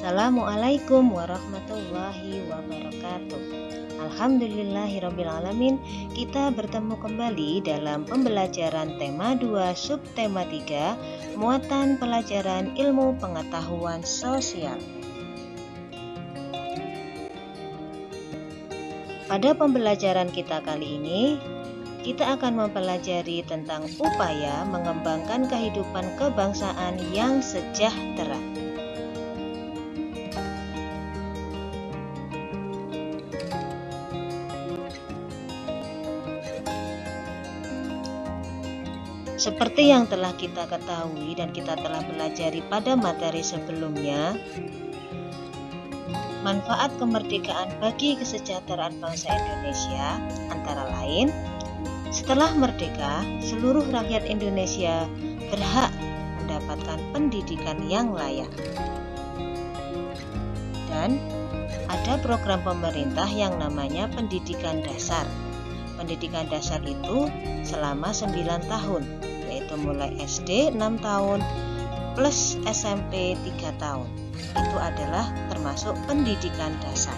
Assalamualaikum warahmatullahi wabarakatuh. Alhamdulillahirrabbilalamin. Kita bertemu kembali dalam pembelajaran tema 2 subtema 3, muatan pelajaran ilmu pengetahuan sosial. Pada pembelajaran kita kali ini, kita akan mempelajari tentang upaya mengembangkan kehidupan kebangsaan yang sejahtera. Seperti yang telah kita ketahui dan kita telah pelajari pada materi sebelumnya, manfaat kemerdekaan bagi kesejahteraan bangsa Indonesia antara lain, setelah merdeka, seluruh rakyat Indonesia berhak mendapatkan pendidikan yang layak. Dan ada program pemerintah yang namanya pendidikan dasar. Pendidikan dasar itu selama 9 tahun, yaitu mulai SD 6 tahun plus SMP 3 tahun. Itu adalah termasuk pendidikan dasar.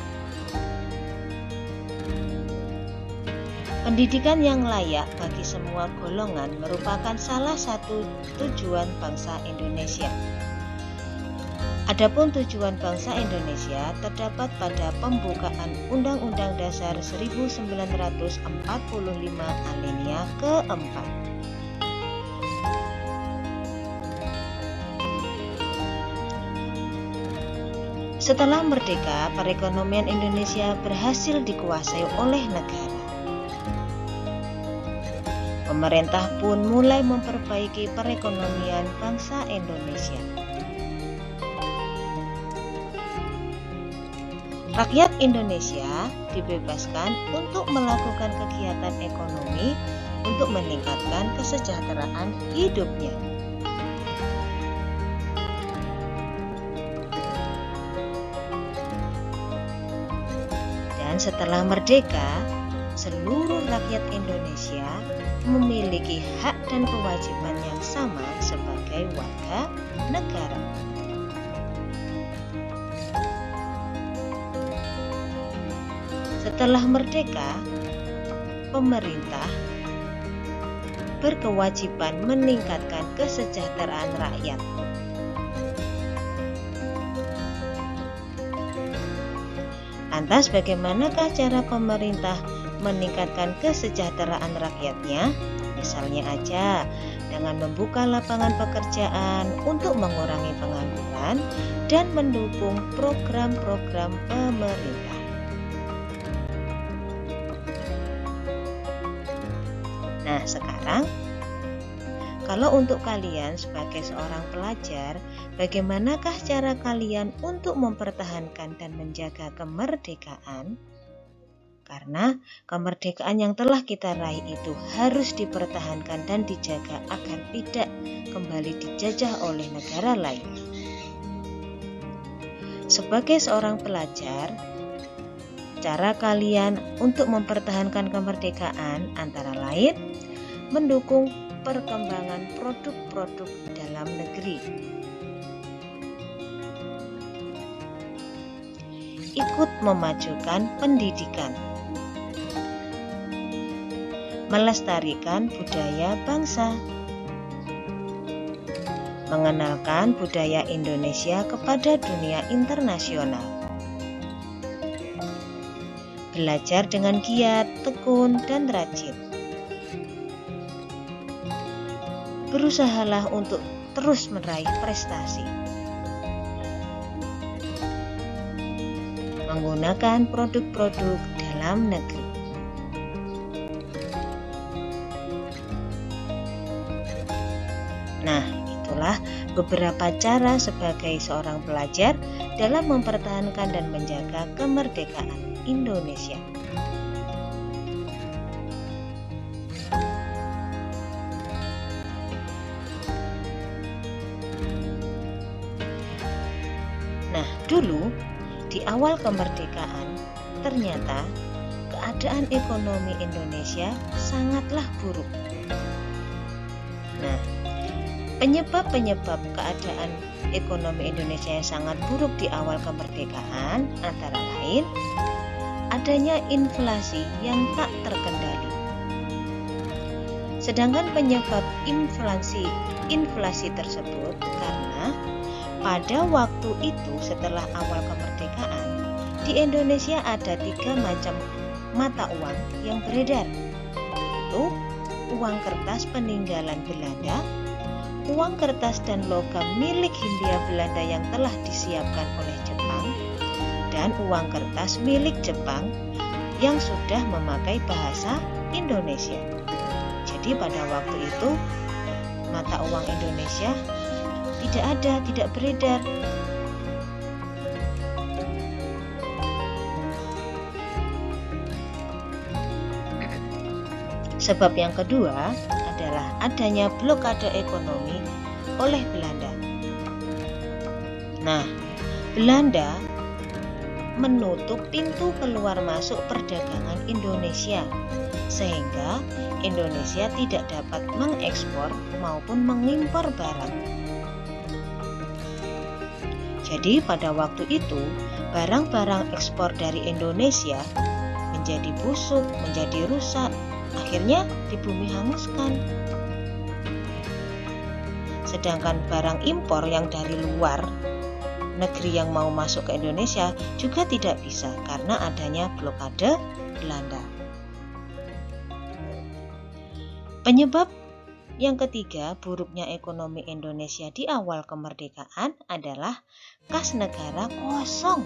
Pendidikan yang layak bagi semua golongan merupakan salah satu tujuan bangsa Indonesia. Adapun tujuan bangsa Indonesia terdapat pada pembukaan Undang-Undang Dasar 1945 alinea keempat. Setelah merdeka, perekonomian Indonesia berhasil dikuasai oleh negara. Pemerintah pun mulai memperbaiki perekonomian bangsa Indonesia. Rakyat Indonesia dibebaskan untuk melakukan kegiatan ekonomi untuk meningkatkan kesejahteraan hidupnya. Dan setelah merdeka, seluruh rakyat Indonesia memiliki hak dan kewajiban yang sama sebagai warga negara. Setelah merdeka, pemerintah berkewajiban meningkatkan kesejahteraan rakyat. Lantas bagaimanakah cara pemerintah meningkatkan kesejahteraan rakyatnya? Misalnya aja dengan membuka lapangan pekerjaan untuk mengurangi pengangguran dan mendukung program-program pemerintah. Nah, sekarang kalau untuk kalian sebagai seorang pelajar, bagaimanakah cara kalian untuk mempertahankan dan menjaga kemerdekaan? Karena kemerdekaan yang telah kita raih itu harus dipertahankan dan dijaga agar tidak kembali dijajah oleh negara lain. Sebagai seorang pelajar, cara kalian untuk mempertahankan kemerdekaan antara lain mendukung perkembangan produk-produk dalam negeri, ikut memajukan pendidikan, melestarikan budaya bangsa, mengenalkan budaya Indonesia kepada dunia internasional, belajar dengan giat, tekun, dan rajin. Berusahalah untuk terus meraih prestasi. Menggunakan produk-produk dalam negeri. Nah, itulah beberapa cara sebagai seorang pelajar dalam mempertahankan dan menjaga kemerdekaan Indonesia. Nah, dulu di awal kemerdekaan, ternyata keadaan ekonomi Indonesia sangatlah buruk. Nah, Penyebab-penyebab keadaan ekonomi Indonesia yang sangat buruk di awal kemerdekaan antara lain adanya inflasi yang tak terkendali. Sedangkan penyebab inflasi tersebut karena pada waktu itu setelah awal kemerdekaan di Indonesia ada 3 macam mata uang yang beredar, yaitu uang kertas peninggalan Belanda, uang kertas dan logam milik Hindia Belanda yang telah disiapkan oleh Jepang, dan uang kertas milik Jepang yang sudah memakai bahasa Indonesia. Jadi pada waktu itu mata uang Indonesia tidak beredar. Sebab yang kedua adalah adanya blokade ekonomi oleh Belanda. Nah, Belanda menutup pintu keluar masuk perdagangan Indonesia sehingga Indonesia tidak dapat mengekspor maupun mengimpor barang. Jadi pada waktu itu barang-barang ekspor dari Indonesia menjadi busuk, menjadi rusak, akhirnya dibumi hanguskan. Sedangkan barang impor yang dari luar negeri yang mau masuk ke Indonesia juga tidak bisa karena adanya blokade Belanda. Penyebab yang ketiga buruknya ekonomi Indonesia di awal kemerdekaan adalah kas negara kosong.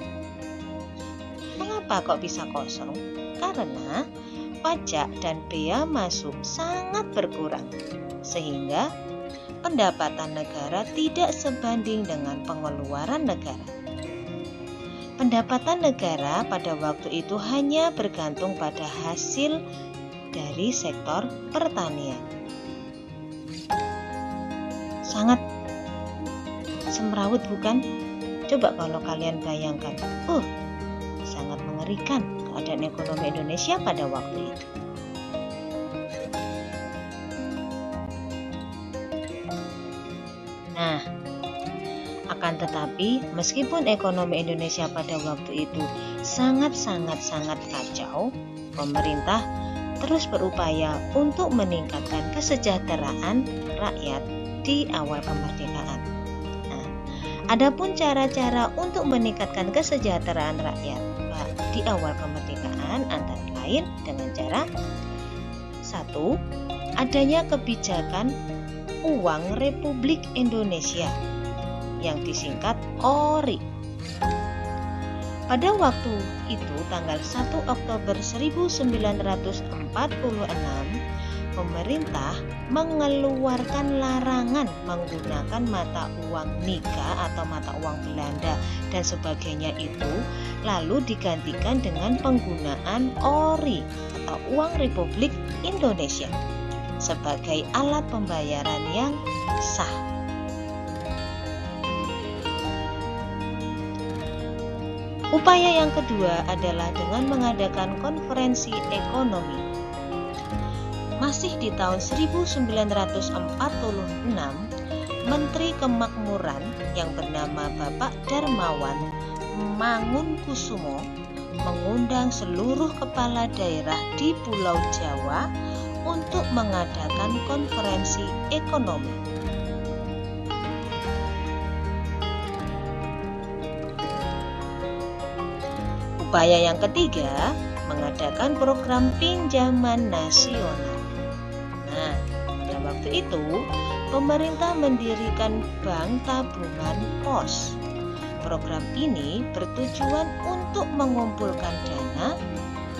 Mengapa kok bisa kosong? Karena pajak dan bea masuk sangat berkurang, sehingga pendapatan negara tidak sebanding dengan pengeluaran negara. Pendapatan negara pada waktu itu hanya bergantung pada hasil dari sektor pertanian. Sangat semrawut bukan? Coba kalau kalian bayangkan, sangat mengerikan keadaan ekonomi Indonesia pada waktu itu. Nah, akan tetapi meskipun ekonomi Indonesia pada waktu itu sangat kacau, pemerintah terus berupaya untuk meningkatkan kesejahteraan rakyat di awal kemerdekaan. Nah, adapun cara-cara untuk meningkatkan kesejahteraan rakyat di awal kemerdekaan antara lain dengan cara 1. Adanya kebijakan uang Republik Indonesia yang disingkat ORI. Pada waktu itu tanggal 1 Oktober 1946 pemerintah mengeluarkan larangan menggunakan mata uang Nika atau mata uang Belanda dan sebagainya itu, lalu digantikan dengan penggunaan ORI atau uang Republik Indonesia sebagai alat pembayaran yang sah. Upaya yang kedua adalah dengan mengadakan konferensi ekonomi. Masih di tahun 1946, Menteri Kemakmuran yang bernama Bapak Darmawan Mangunkusumo mengundang seluruh kepala daerah di Pulau Jawa untuk mengadakan konferensi ekonomi. Upaya yang ketiga, mengadakan program pinjaman nasional. Nah, pada waktu itu, pemerintah mendirikan Bank Tabungan Pos. Program ini bertujuan untuk mengumpulkan dana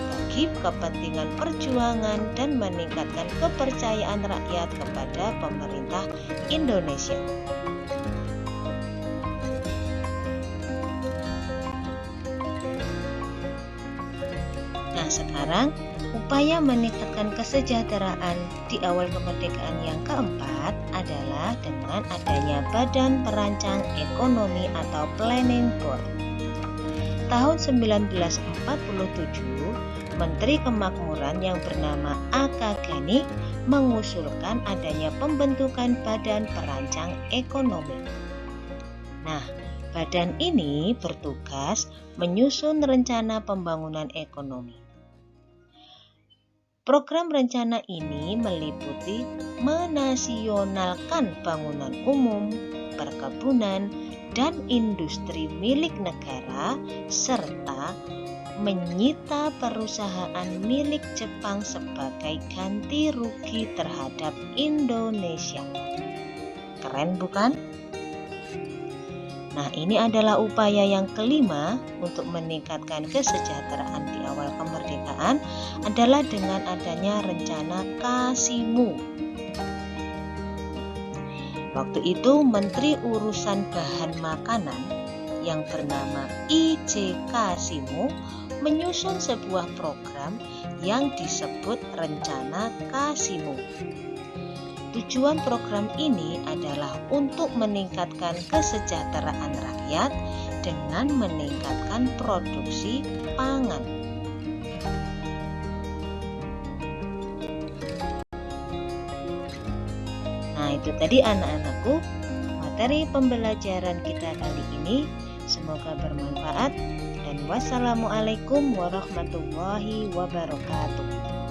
bagi kepentingan perjuangan dan meningkatkan kepercayaan rakyat kepada pemerintah Indonesia. Nah, sekarang upaya meningkatkan kesejahteraan di awal kemerdekaan yang keempat adalah dengan adanya Badan Perancang Ekonomi atau Planning Board. Tahun 1947, Menteri Kemakmuran yang bernama A.K. Ghani mengusulkan adanya pembentukan Badan Perancang Ekonomi. Nah, badan ini bertugas menyusun rencana pembangunan ekonomi. Program rencana ini meliputi menasionalkan bangunan umum, perkebunan, dan industri milik negara, serta menyita perusahaan milik Jepang sebagai ganti rugi terhadap Indonesia. Keren bukan? Nah, ini adalah upaya yang kelima untuk meningkatkan kesejahteraan di awal kemerdekaan adalah dengan adanya rencana Kasimu. Waktu itu Menteri Urusan Bahan Makanan yang bernama I.J. Kasimu menyusun sebuah program yang disebut Rencana Kasimu. Tujuan program ini adalah untuk meningkatkan kesejahteraan rakyat dengan meningkatkan produksi pangan. Nah, itu tadi anak-anakku materi pembelajaran kita kali ini. Semoga bermanfaat dan wassalamualaikum warahmatullahi wabarakatuh.